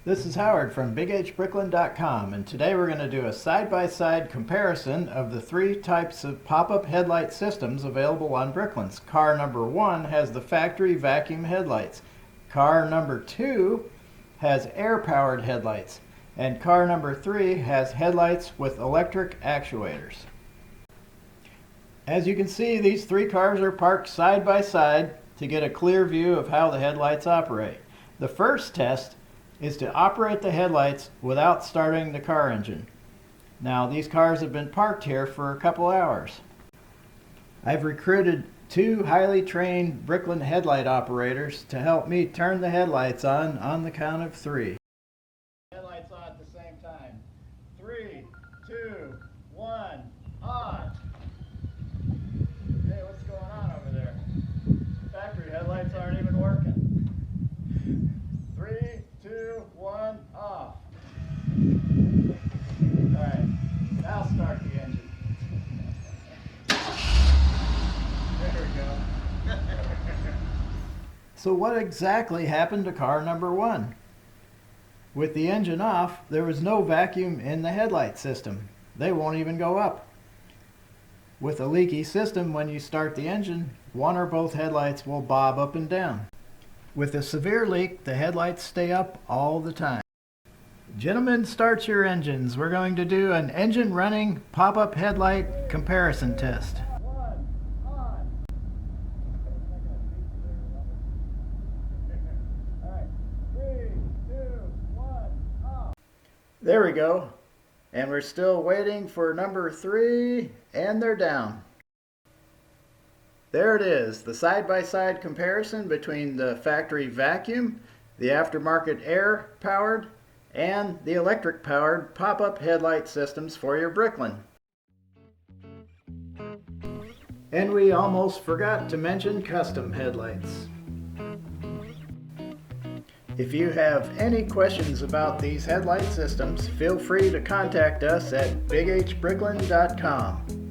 This is Howard from BigHBricklin.com, and today we're going to do a side-by-side comparison of the three types of pop-up headlight systems available on Bricklin's. Car number 1 has the factory vacuum headlights. Car number 2 has air-powered headlights. And car number 3 has headlights with electric actuators. As you can see, these three cars are parked side by side to get a clear view of how the headlights operate. The first test is to operate the headlights without starting the car engine. Now, these cars have been parked here for a couple hours. I've recruited 2 highly trained Bricklin headlight operators to help me turn the headlights on the count of 3. Headlights on at the same time. 3, 2, 1, on! Hey, what's going on over there? Factory headlights aren't even working. 3, 2, 1, off. Alright, now start the engine. There we go. So what exactly happened to car number 1? With the engine off, there was no vacuum in the headlight system. They won't even go up. With a leaky system, when you start the engine, one or both headlights will bob up and down. With a severe leak, the headlights stay up all the time. Gentlemen, start your engines. We're going to do an engine running pop-up headlight comparison test. There we go. And we're still waiting for number 3, and they're down. There it is, the side-by-side comparison between the factory vacuum, the aftermarket air-powered, and the electric-powered pop-up headlight systems for your Bricklin. And we almost forgot to mention custom headlights. If you have any questions about these headlight systems, feel free to contact us at BigHBricklin.com.